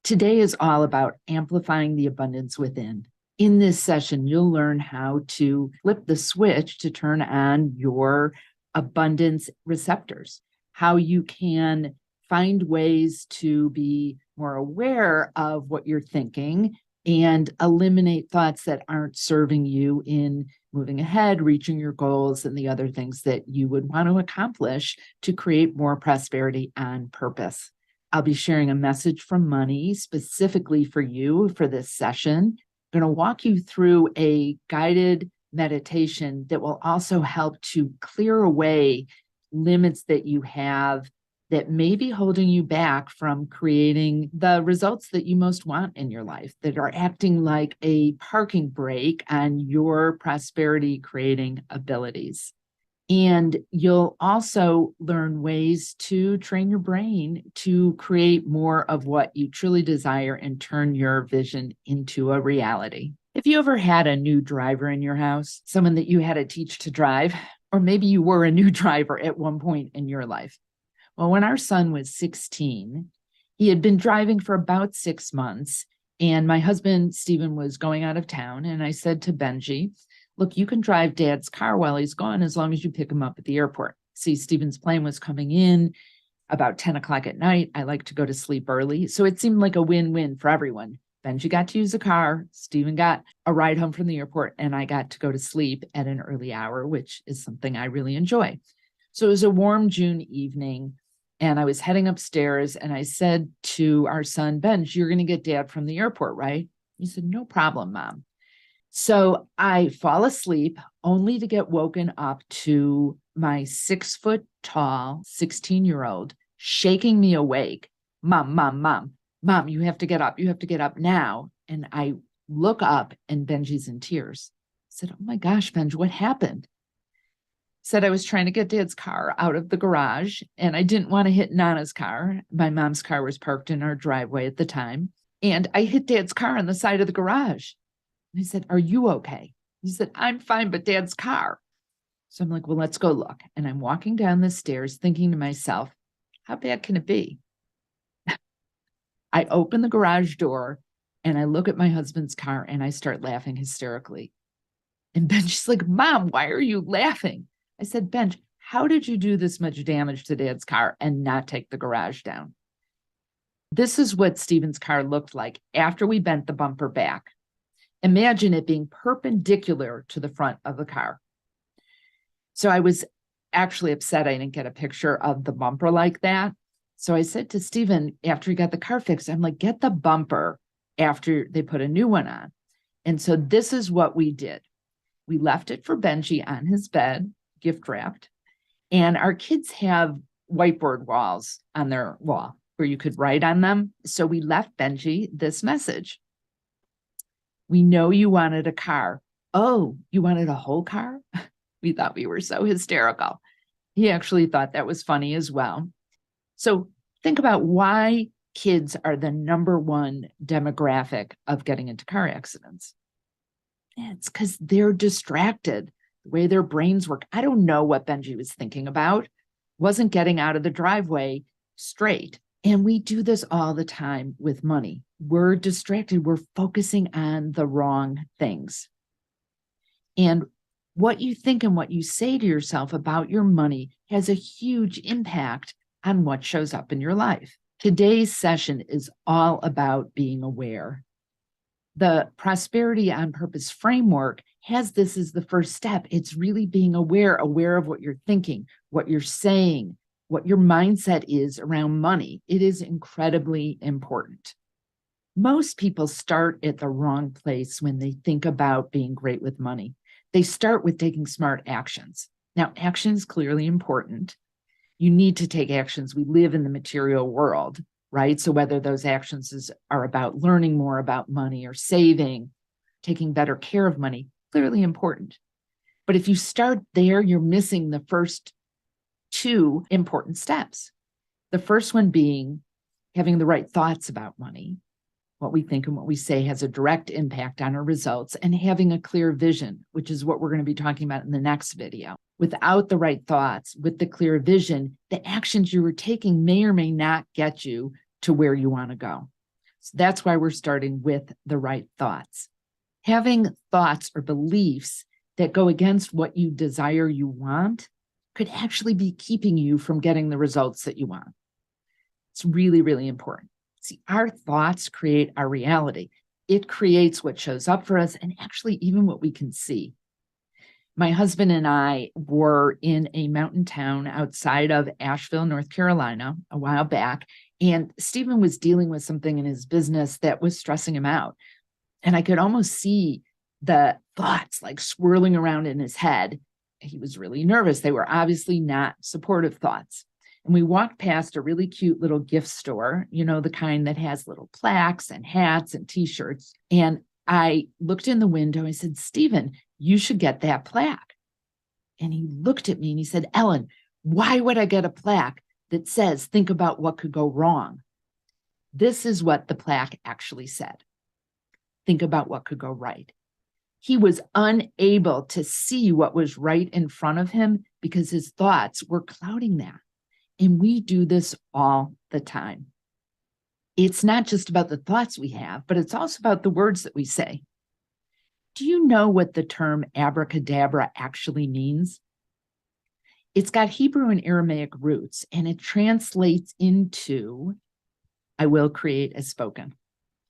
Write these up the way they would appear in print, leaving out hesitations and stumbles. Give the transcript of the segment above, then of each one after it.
Today is all about amplifying the abundance within. In this session, you'll learn how to flip the switch to turn on your abundance receptors, how you can find ways to be more aware of what you're thinking and eliminate thoughts that aren't serving you in moving ahead, reaching your goals, and the other things that you would want to accomplish to create more prosperity on purpose. I'll be sharing a message from money specifically for you for this session. I'm going to walk you through a guided meditation that will also help to clear away limits that you have that may be holding you back from creating the results that you most want in your life, that are acting like a parking brake on your prosperity creating abilities. And you'll also learn ways to train your brain to create more of what you truly desire and turn your vision into a reality. If you ever had a new driver in your house, someone that you had to teach to drive, or maybe you were a new driver at one point in your life. Well, when our son was 16, he had been driving for about 6 months, and my husband, Stephen, was going out of town. And I said to Benji, look, you can drive Dad's car while he's gone as long as you pick him up at the airport. See, Stephen's plane was coming in about 10 o'clock at night. I like to go to sleep early. So it seemed like a win-win for everyone. Benji got to use a car, Stephen got a ride home from the airport, and I got to go to sleep at an early hour, which is something I really enjoy. So it was a warm June evening, and I was heading upstairs, and I said to our son, Benj, you're going to get Dad from the airport, right? He said, no problem, Mom. So I fall asleep only to get woken up to my 6-foot-tall 16-year-old shaking me awake. Mom, you have to get up. You have to get up now. And I look up and Benji's in tears. I said, oh my gosh, Benji, what happened? Said I was trying to get Dad's car out of the garage and I didn't want to hit Nana's car. My mom's car was parked in our driveway at the time. And I hit Dad's car on the side of the garage. I said, are you okay? He said, I'm fine, but Dad's car. So I'm like, well, let's go look. And I'm walking down the stairs thinking to myself, how bad can it be? I open the garage door and I look at my husband's car and I start laughing hysterically. And Benji's like, Mom, why are you laughing? I said, Benj, how did you do this much damage to Dad's car and not take the garage down? This is what Stephen's car looked like after we bent the bumper back. Imagine it being perpendicular to the front of the car. So I was actually upset I didn't get a picture of the bumper like that. So I said to Stephen, after he got the car fixed, I'm like, get the bumper after they put a new one on. And so this is what we did. We left it for Benji on his bed, gift wrapped. And our kids have whiteboard walls on their wall where you could write on them. So we left Benji this message. We know you wanted a car. Oh, you wanted a whole car? We thought we were so hysterical. He actually thought that was funny as well. So think about why kids are the number one demographic of getting into car accidents. It's because they're distracted, the way their brains work. I don't know what Benji was thinking about. Wasn't getting out of the driveway straight. And we do this all the time with money. We're distracted. We're focusing on the wrong things. And what you think and what you say to yourself about your money has a huge impact on what shows up in your life. Today's session is all about being aware. The Prosperity on Purpose framework has this as the first step. It's really being aware of what you're thinking, what you're saying, what your mindset is around money. It is incredibly important. Most people start at the wrong place when they think about being great with money. They start with taking smart actions. Now, action is clearly important. You need to take actions. We live in the material world, right? So whether those actions are about learning more about money or saving, taking better care of money, clearly important. But if you start there, you're missing the first 2 important steps. The first one being having the right thoughts about money. What we think and what we say has a direct impact on our results, and having a clear vision, which is what we're going to be talking about in the next video. Without the right thoughts, with the clear vision, the actions you were taking may or may not get you to where you want to go. So that's why we're starting with the right thoughts. Having thoughts or beliefs that go against what you desire you want could actually be keeping you from getting the results that you want. It's really, really important. See, our thoughts create our reality. It creates what shows up for us and actually even what we can see. My husband and I were in a mountain town outside of Asheville, North Carolina, a while back, and Stephen was dealing with something in his business that was stressing him out. And I could almost see the thoughts like swirling around in his head. He was really nervous. They were obviously not supportive thoughts. And we walked past a really cute little gift store, the kind that has little plaques and hats and t-shirts. And I looked in the window. I said, Stephen, you should get that plaque. And he looked at me and he said, Ellen, why would I get a plaque that says, think about what could go wrong? This is what the plaque actually said. Think about what could go right. He was unable to see what was right in front of him because his thoughts were clouding that. And we do this all the time. It's not just about the thoughts we have, but it's also about the words that we say. Do you know what the term abracadabra actually means? It's got Hebrew and Aramaic roots, and it translates into, I will create as spoken.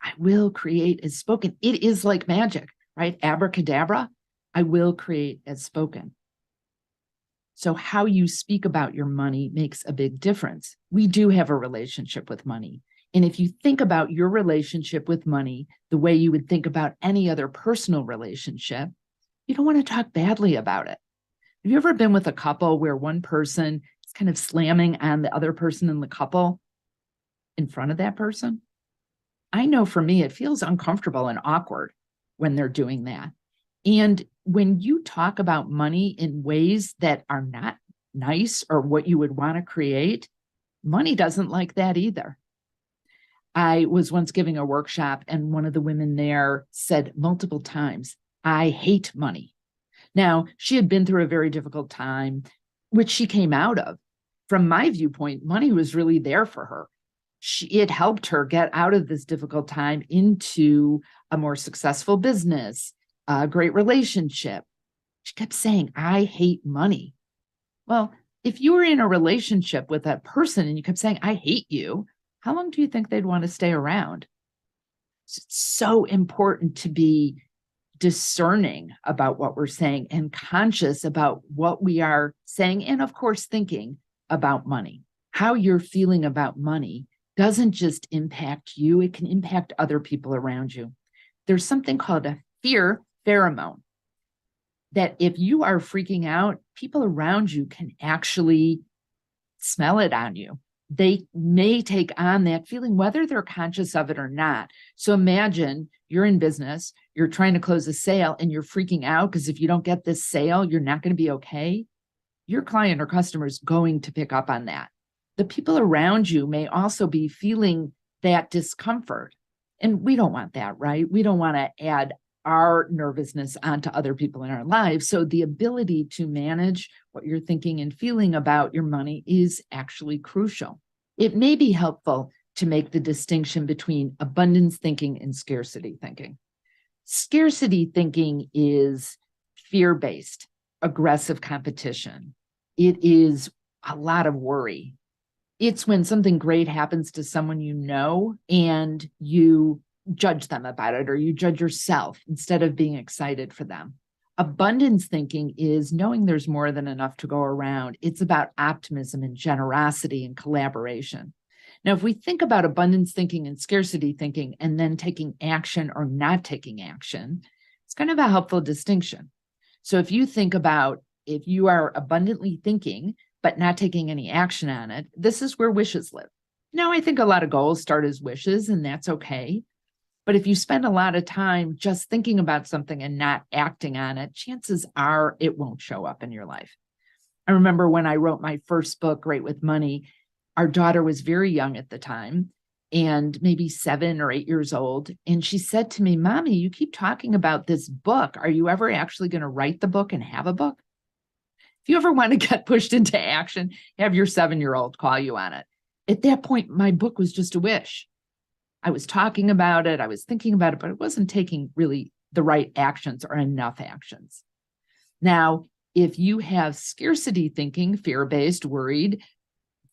I will create as spoken. It is like magic, right? Abracadabra, I will create as spoken. So how you speak about your money makes a big difference. We do have a relationship with money. And if you think about your relationship with money the way you would think about any other personal relationship, you don't want to talk badly about it. Have you ever been with a couple where one person is kind of slamming on the other person in the couple in front of that person? I know for me, it feels uncomfortable and awkward when they're doing that. And when you talk about money in ways that are not nice or what you would want to create, money doesn't like that either. I was once giving a workshop and one of the women there said multiple times, I hate money. Now, she had been through a very difficult time, which she came out of. From my viewpoint, money was really there for her. It helped her get out of this difficult time into a more successful business, a great relationship. She kept saying, I hate money. Well, if you were in a relationship with that person and you kept saying, I hate you, how long do you think they'd want to stay around? It's so important to be discerning about what we're saying and conscious about what we are saying. And of course, thinking about money. How you're feeling about money doesn't just impact you, it can impact other people around you. There's something called a fear pheromone that if you are freaking out, people around you can actually smell it on you. They may take on that feeling, whether they're conscious of it or not. So imagine you're in business, you're trying to close a sale and you're freaking out because if you don't get this sale, you're not going to be okay. Your client or customer is going to pick up on that. The people around you may also be feeling that discomfort. And we don't want that, right? We don't want to add our nervousness onto other people in our lives. So the ability to manage what you're thinking and feeling about your money is actually crucial. It may be helpful to make the distinction between abundance thinking and scarcity thinking. Scarcity thinking is fear-based, aggressive competition. It is a lot of worry. It's when something great happens to someone you know and you judge them about it, or you judge yourself instead of being excited for them. Abundance thinking is knowing there's more than enough to go around. It's about optimism and generosity and collaboration. Now, if we think about abundance thinking and scarcity thinking and then taking action or not taking action, it's kind of a helpful distinction. So if you think about if you are abundantly thinking, but not taking any action on it, this is where wishes live. Now, I think a lot of goals start as wishes, and that's okay. But if you spend a lot of time just thinking about something and not acting on it, chances are it won't show up in your life. I remember when I wrote my first book, Great with Money, our daughter was very young at the time and maybe 7 or 8 years old. And she said to me, Mommy, you keep talking about this book. Are you ever actually going to write the book and have a book? If you ever want to get pushed into action, have your 7-year-old call you on it. At that point, my book was just a wish. I was talking about it, I was thinking about it, but I wasn't taking really the right actions or enough actions. Now, if you have scarcity thinking, fear-based, worried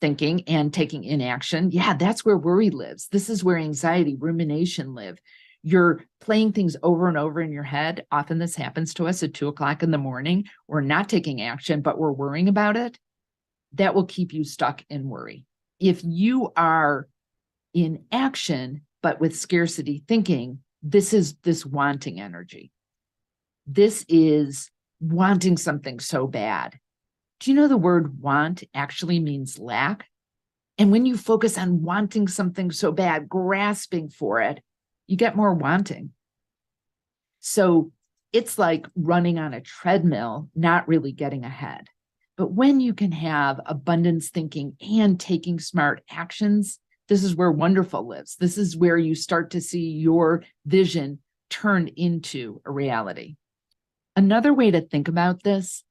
thinking, and taking inaction, yeah, that's where worry lives. This is where anxiety, rumination live. You're playing things over and over in your head. Often this happens to us at 2:00 in the morning. We're not taking action, but we're worrying about it. That will keep you stuck in worry. If you are in action, but with scarcity thinking, this is this wanting energy. This is wanting something so bad. Do you know the word want actually means lack? And when you focus on wanting something so bad, grasping for it, you get more wanting. So it's like running on a treadmill, not really getting ahead. But when you can have abundance thinking and taking smart actions, this is where wonderful lives. This is where you start to see your vision turned into a reality. Another way to think about this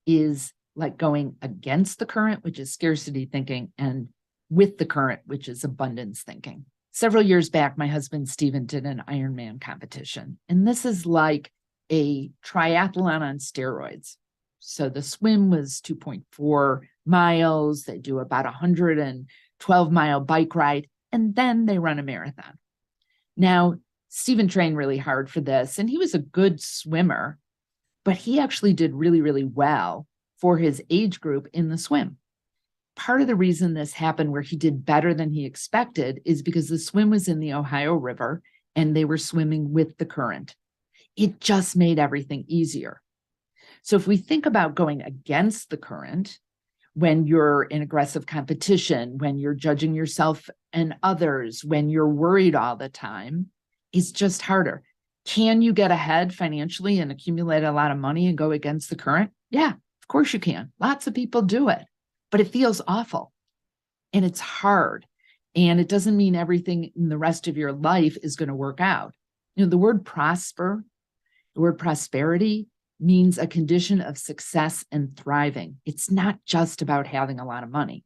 is like going against the current, which is scarcity thinking, and with the current, which is abundance thinking. Several years back, my husband, Steven, did an Ironman competition. And this is like a triathlon on steroids. So the swim was 2.4 miles. They do about 112-mile bike ride, and then they run a marathon. Now, Steven trained really hard for this, and he was a good swimmer, but he actually did really, really well for his age group in the swim. Part of the reason this happened where he did better than he expected is because the swim was in the Ohio River and they were swimming with the current. It just made everything easier. So if we think about going against the current, when you're in aggressive competition, when you're judging yourself and others, when you're worried all the time, it's just harder. Can you get ahead financially and accumulate a lot of money and go against the current? Yeah, of course you can. Lots of people do it, but it feels awful and it's hard. And it doesn't mean everything in the rest of your life is going to work out. You know, the word prosper, the word prosperity means a condition of success and thriving. It's not just about having a lot of money.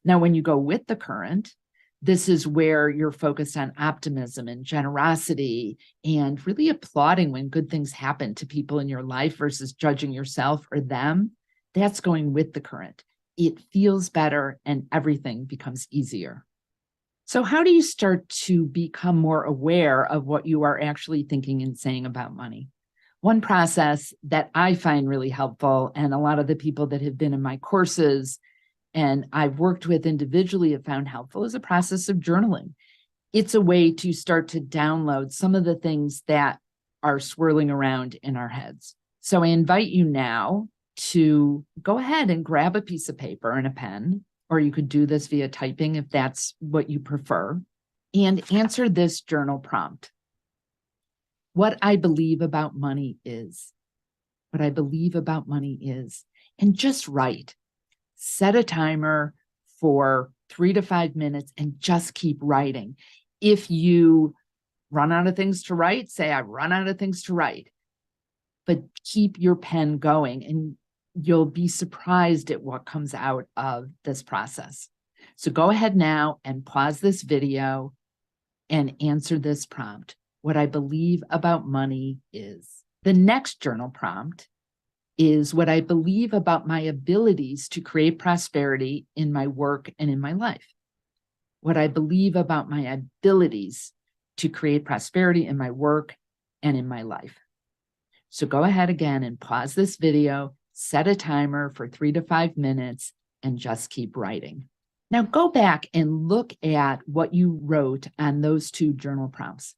Now, when you go with the current, this is where you're focused on optimism and generosity and really applauding when good things happen to people in your life versus judging yourself or them. That's going with the current. It feels better and everything becomes easier. So how do you start to become more aware of what you are actually thinking and saying about money? One process that I find really helpful, and a lot of the people that have been in my courses and I've worked with individually have found helpful, is a process of journaling. It's a way to start to download some of the things that are swirling around in our heads. So I invite you now to go ahead and grab a piece of paper and a pen, or you could do this via typing if that's what you prefer, and answer this journal prompt. What I believe about money is. What I believe about money is. And just write. Set a timer for 3 to 5 minutes and just keep writing. If you run out of things to write, say, I run out of things to write, but keep your pen going and you'll be surprised at what comes out of this process. So go ahead now and pause this video and answer this prompt. What I believe about money is. The next journal prompt is what I believe about my abilities to create prosperity in my work and in my life. What I believe about my abilities to create prosperity in my work and in my life. So go ahead again and pause this video, set a timer for 3 to 5 minutes, and just keep writing. Now go back and look at what you wrote on those 2 journal prompts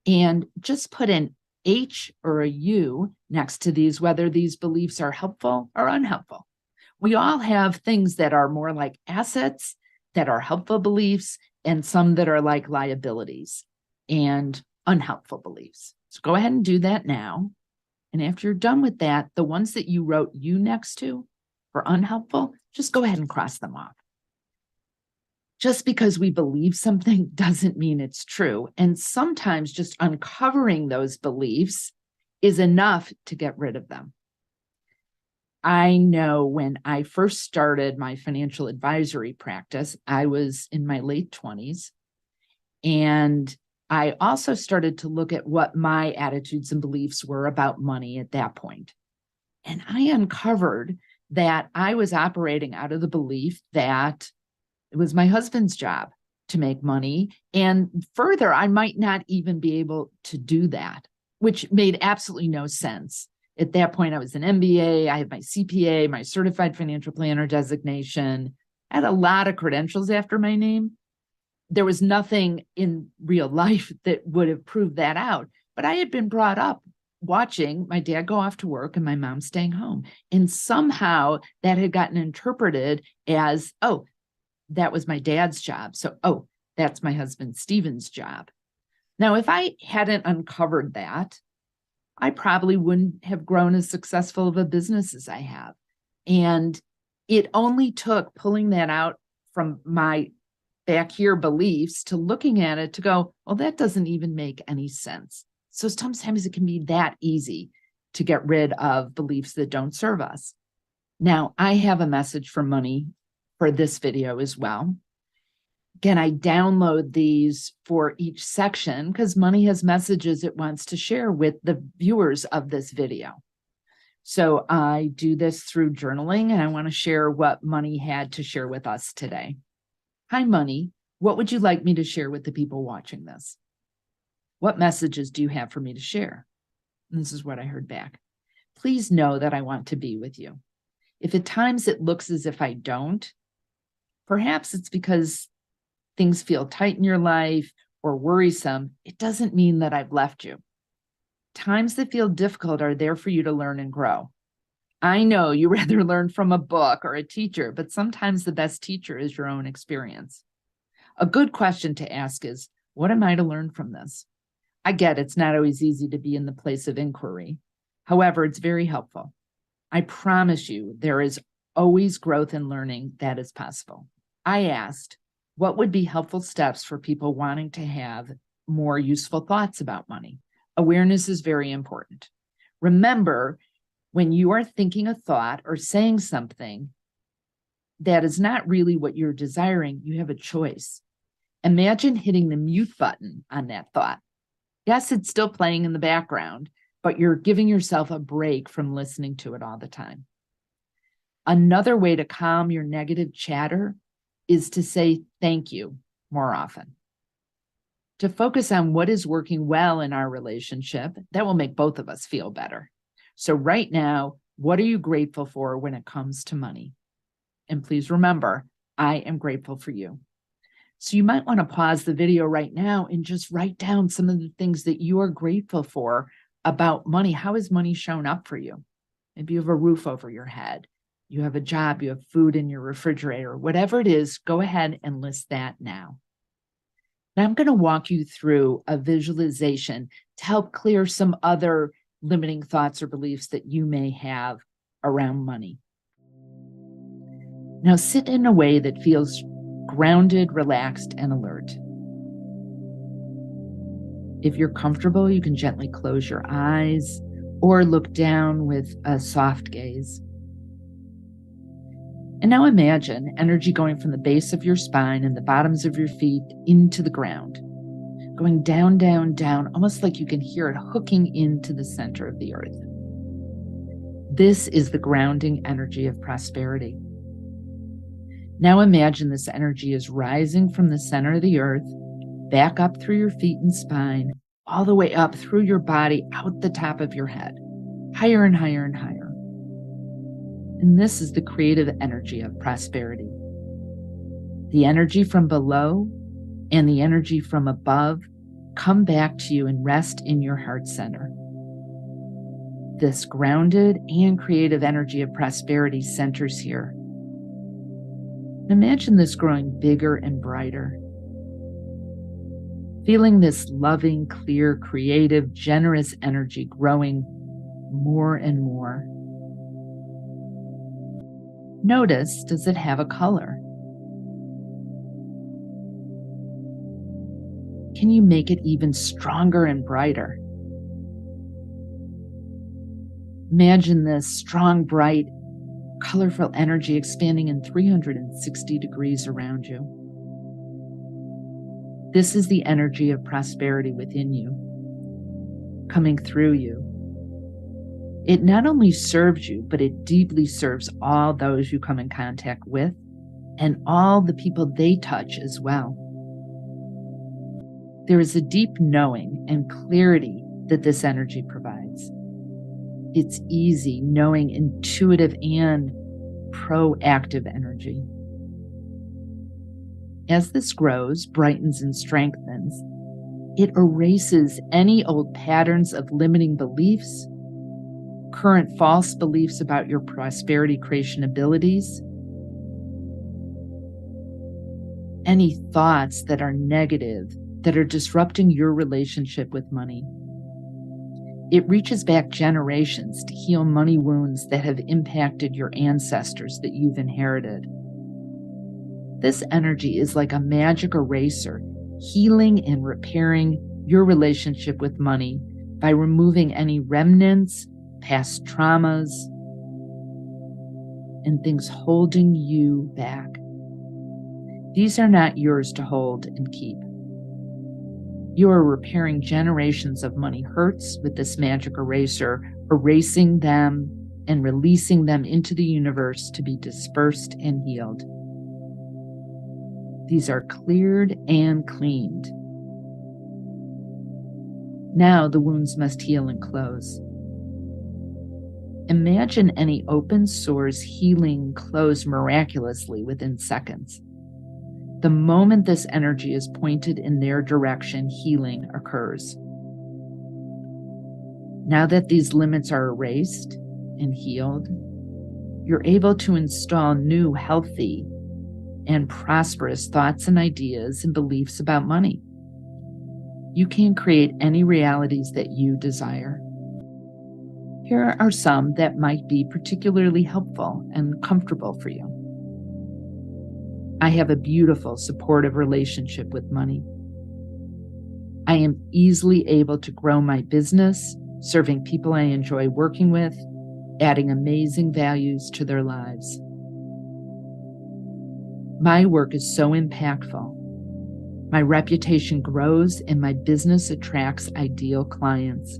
and just put an H or a U next to these, whether these beliefs are helpful or unhelpful. We all have things that are more like assets, that are helpful beliefs, and some that are like liabilities and unhelpful beliefs. So go ahead and do that now. And after you're done with that, the ones that you wrote U next to for unhelpful, just go ahead and cross them off. Just because we believe something doesn't mean it's true. And sometimes just uncovering those beliefs is enough to get rid of them. I know when I first started my financial advisory practice, I was in my late 20s. And I also started to look at what my attitudes and beliefs were about money at that point. And I uncovered that I was operating out of the belief that it was my husband's job to make money. And further, I might not even be able to do that, which made absolutely no sense. At that point, I was an MBA, I had my CPA, my certified financial planner designation. I had a lot of credentials after my name. There was nothing in real life that would have proved that out. But I had been brought up watching my dad go off to work and my mom staying home. And somehow that had gotten interpreted as, oh, that was my dad's job. So, oh, that's my husband Steven's job. Now, if I hadn't uncovered that, I probably wouldn't have grown as successful of a business as I have. And it only took pulling that out from my back here beliefs to looking at it to go, well, that doesn't even make any sense. So sometimes it can be that easy to get rid of beliefs that don't serve us. Now, I have a message for money for this video as well. Again, I download these for each section because money has messages it wants to share with the viewers of this video. So I do this through journaling, and I want to share what money had to share with us today. Hi, money. What would you like me to share with the people watching this? What messages do you have for me to share? And this is what I heard back. Please know that I want to be with you. If at times it looks as if I don't, perhaps it's because things feel tight in your life or worrisome. It doesn't mean that I've left you. Times that feel difficult are there for you to learn and grow. I know you rather learn from a book or a teacher, but sometimes the best teacher is your own experience. A good question to ask is, what am I to learn from this? I get it's not always easy to be in the place of inquiry. However, it's very helpful. I promise you there is always growth and learning that is possible. I asked, what would be helpful steps for people wanting to have more useful thoughts about money? Awareness is very important. Remember, when you are thinking a thought or saying something that is not really what you're desiring, you have a choice. Imagine hitting the mute button on that thought. Yes, it's still playing in the background, but you're giving yourself a break from listening to it all the time. Another way to calm your negative chatter is to say thank you more often. To focus on what is working well in our relationship, that will make both of us feel better. So right now, what are you grateful for when it comes to money? And please remember, I am grateful for you. So you might want to pause the video right now and just write down some of the things that you are grateful for about money. How has money shown up for you? Maybe you have a roof over your head. You have a job, you have food in your refrigerator, whatever it is, go ahead and list that now. Now I'm going to walk you through a visualization to help clear some other limiting thoughts or beliefs that you may have around money. Now sit in a way that feels grounded, relaxed, and alert. If you're comfortable, you can gently close your eyes or look down with a soft gaze. And now imagine energy going from the base of your spine and the bottoms of your feet into the ground, going down, down, down, almost like you can hear it hooking into the center of the earth. This is the grounding energy of prosperity. Now imagine this energy is rising from the center of the earth, back up through your feet and spine, all the way up through your body, out the top of your head, higher and higher and higher. And this is the creative energy of prosperity. The energy from below and the energy from above come back to you and rest in your heart center. This grounded and creative energy of prosperity centers here. Imagine this growing bigger and brighter. Feeling this loving, clear, creative, generous energy growing more and more. Notice, does it have a color? Can you make it even stronger and brighter? Imagine this strong, bright, colorful energy expanding in 360 degrees around you. This is the energy of prosperity within you, coming through you. It not only serves you, but it deeply serves all those you come in contact with and all the people they touch as well. There is a deep knowing and clarity that this energy provides. It's easy, knowing, intuitive, and proactive energy. As this grows, brightens, and strengthens, it erases any old patterns of limiting beliefs, current false beliefs about your prosperity creation abilities, any thoughts that are negative, that are disrupting your relationship with money. It reaches back generations to heal money wounds that have impacted your ancestors that you've inherited. This energy is like a magic eraser, healing and repairing your relationship with money by removing any remnants, past traumas, and things holding you back. These are not yours to hold and keep. You are repairing generations of money hurts with this magic eraser, erasing them and releasing them into the universe to be dispersed and healed. These are cleared and cleaned. Now the wounds must heal and close. Imagine any open sores healing close miraculously within seconds. The moment this energy is pointed in their direction, healing occurs. Now that these limits are erased and healed, you're able to install new, healthy, and prosperous thoughts and ideas and beliefs about money. You can create any realities that you desire. Here are some that might be particularly helpful and comfortable for you. I have a beautiful, supportive relationship with money. I am easily able to grow my business, serving people I enjoy working with, adding amazing values to their lives. My work is so impactful. My reputation grows and my business attracts ideal clients.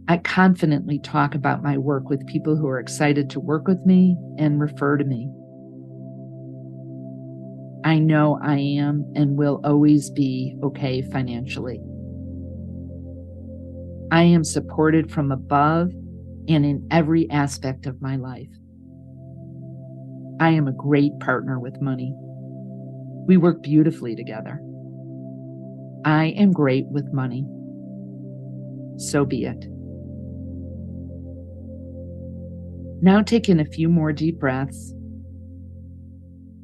I confidently talk about my work with people who are excited to work with me and refer to me. I know I am and will always be okay financially. I am supported from above and in every aspect of my life. I am a great partner with money. We work beautifully together. I am great with money. So be it. Now take in a few more deep breaths,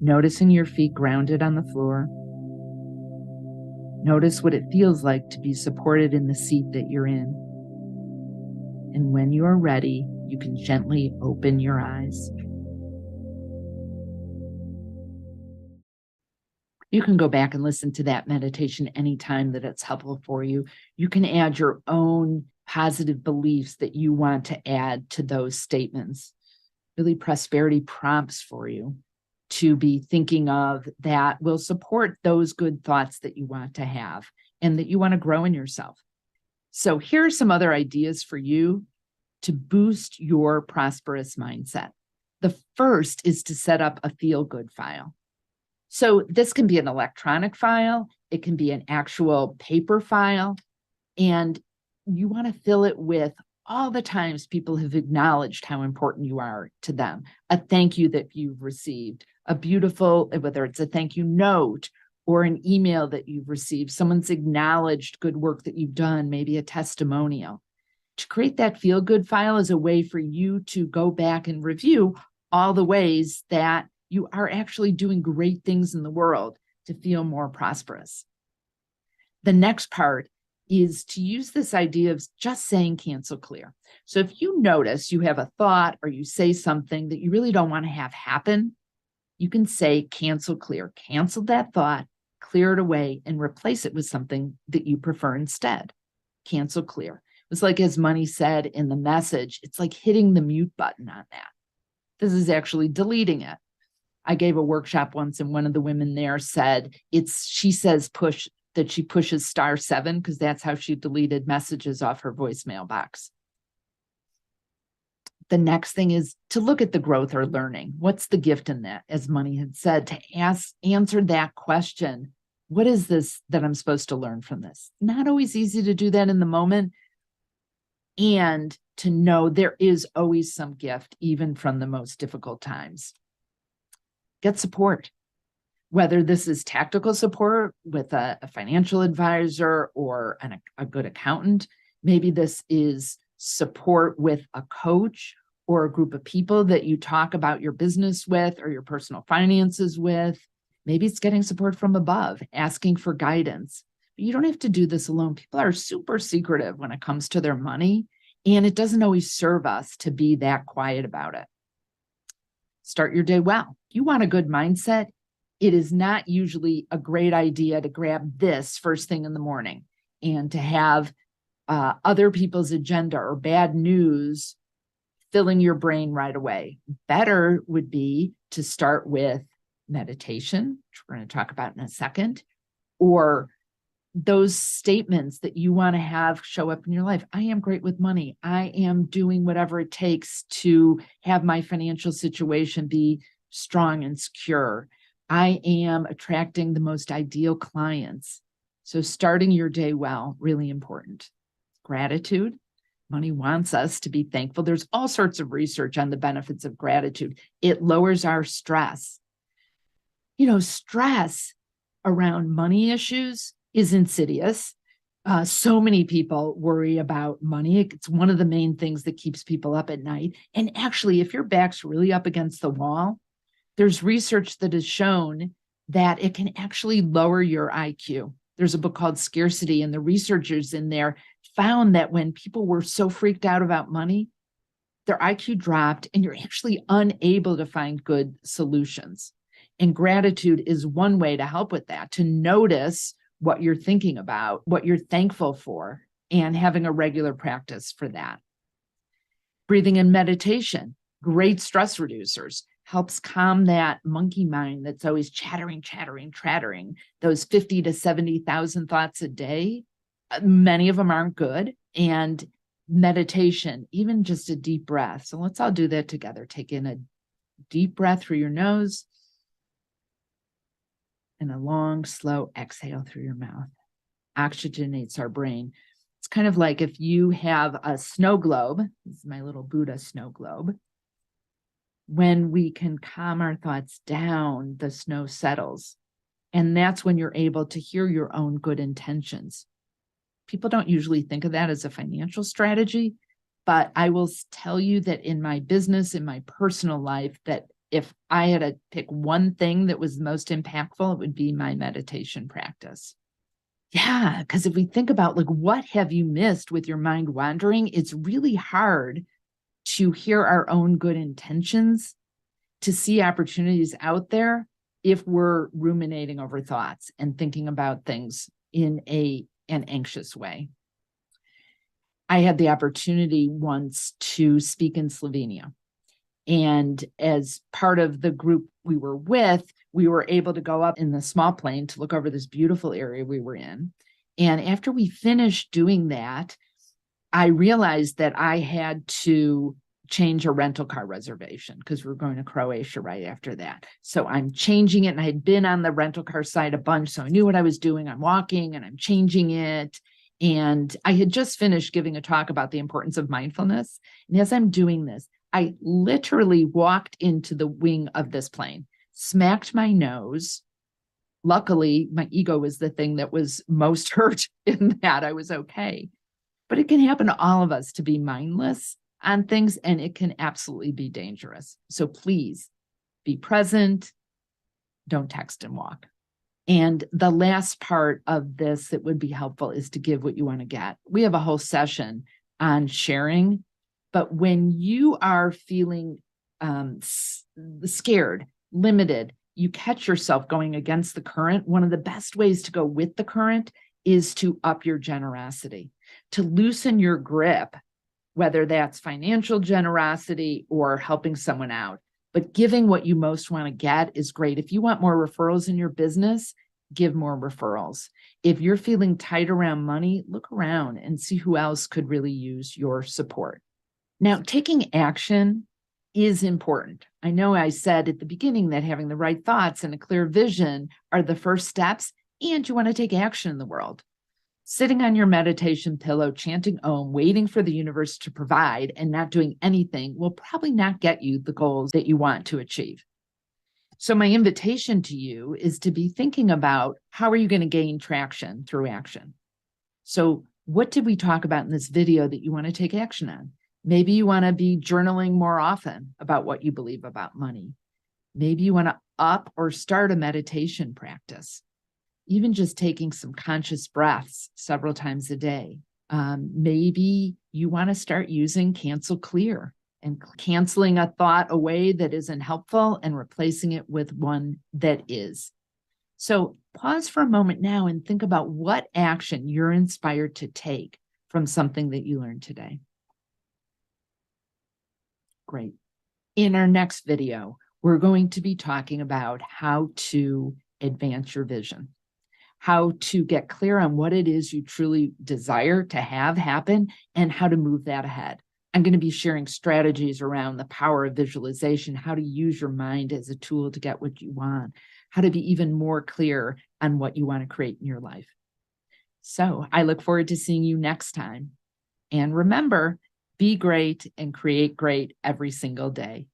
noticing your feet grounded on the floor. Notice what it feels like to be supported in the seat that you're in. And when you are ready, you can gently open your eyes. You can go back and listen to that meditation anytime that it's helpful for you. You can add your own positive beliefs that you want to add to those statements. Really, prosperity prompts for you to be thinking of that will support those good thoughts that you want to have and that you want to grow in yourself. So here are some other ideas for you to boost your prosperous mindset. The first is to set up a feel-good file. So this can be an electronic file, it can be an actual paper file, and you want to fill it with all the times people have acknowledged how important you are to them, a thank you that you've received, a beautiful, whether it's a thank you note or an email that you've received, someone's acknowledged good work that you've done, maybe a testimonial. To create that feel-good file is a way for you to go back and review all the ways that you are actually doing great things in the world to feel more prosperous. The next part is to use this idea of just saying cancel clear. So if you notice you have a thought or you say something that you really don't want to have happen, you can say cancel clear. Cancel that thought, clear it away, and replace it with something that you prefer instead. Cancel clear. It's like, as Money said in the message, it's like hitting the mute button on that. This is actually deleting it. I gave a workshop once, and one of the women there said she says that she pushes *7 because that's how she deleted messages off her voicemail box. The next thing is to look at the growth or learning. What's the gift in that? As Money had said, to answer that question. What is this that I'm supposed to learn from this? Not always easy to do that in the moment. And to know there is always some gift, even from the most difficult times. Get support. Whether this is tactical support with a financial advisor or a good accountant, maybe this is support with a coach or a group of people that you talk about your business with or your personal finances with. Maybe it's getting support from above, asking for guidance. But you don't have to do this alone. People are super secretive when it comes to their money, and it doesn't always serve us to be that quiet about it. Start your day well. If you want a good mindset, it is not usually a great idea to grab this first thing in the morning and to have other people's agenda or bad news filling your brain right away. Better would be to start with meditation, which we're going to talk about in a second, or those statements that you want to have show up in your life. I am great with money. I am doing whatever it takes to have my financial situation be strong and secure. I am attracting the most ideal clients. So starting your day well, really important. Gratitude. Money wants us to be thankful. There's all sorts of research on the benefits of gratitude. It lowers our stress. Stress around money issues is insidious. So many people worry about money. It's one of the main things that keeps people up at night. And actually, if your back's really up against the wall, there's research that has shown that it can actually lower your IQ. There's a book called Scarcity, and the researchers in there found that when people were so freaked out about money, their IQ dropped, and you're actually unable to find good solutions. And gratitude is one way to help with that, to notice what you're thinking about, what you're thankful for, and having a regular practice for that. Breathing and meditation, great stress reducers, helps calm that monkey mind that's always chattering, those 50 to 70,000 thoughts a day. Many of them aren't good. And meditation, even just a deep breath. So let's all do that together. Take in a deep breath through your nose and a long, slow exhale through your mouth. Oxygenates our brain. It's kind of like if you have a snow globe. This is my little Buddha snow globe. When we can calm our thoughts down, the snow settles. And that's when you're able to hear your own good intentions. People don't usually think of that as a financial strategy, but I will tell you that in my business, in my personal life, that if I had to pick one thing that was most impactful, it would be my meditation practice. Yeah, because if we think about what have you missed with your mind wandering, it's really hard to hear our own good intentions, to see opportunities out there if we're ruminating over thoughts and thinking about things in an anxious way. I had the opportunity once to speak in Slovenia. And as part of the group we were with, we were able to go up in the small plane to look over this beautiful area we were in. And after we finished doing that, I realized that I had to change a rental car reservation because we were going to Croatia right after that. So I'm changing it, and I had been on the rental car site a bunch, so I knew what I was doing. I'm walking and I'm changing it. And I had just finished giving a talk about the importance of mindfulness. And as I'm doing this, I literally walked into the wing of this plane, smacked my nose. Luckily, my ego was the thing that was most hurt in that. I was okay. But it can happen to all of us to be mindless on things, and it can absolutely be dangerous. So please be present. Don't text and walk. And the last part of this that would be helpful is to give what you want to get. We have a whole session on sharing, but when you are feeling scared, limited, you catch yourself going against the current, one of the best ways to go with the current is to up your generosity, to loosen your grip, whether that's financial generosity or helping someone out. But giving what you most want to get is great. If you want more referrals in your business, give more referrals. If you're feeling tight around money, look around and see who else could really use your support. Now, taking action is important. I know I said at the beginning that having the right thoughts and a clear vision are the first steps, and you want to take action in the world. Sitting on your meditation pillow, chanting Om, waiting for the universe to provide and not doing anything will probably not get you the goals that you want to achieve. So my invitation to you is to be thinking about how are you going to gain traction through action? So what did we talk about in this video that you want to take action on? Maybe you want to be journaling more often about what you believe about money. Maybe you want to up or start a meditation practice. Even just taking some conscious breaths several times a day. Maybe you want to start using cancel clear and canceling a thought away that isn't helpful and replacing it with one that is. So pause for a moment now and think about what action you're inspired to take from something that you learned today. Great. In our next video, we're going to be talking about how to advance your vision, how to get clear on what it is you truly desire to have happen and how to move that ahead. I'm going to be sharing strategies around the power of visualization, how to use your mind as a tool to get what you want, how to be even more clear on what you want to create in your life. So I look forward to seeing you next time. And remember, be great and create great every single day.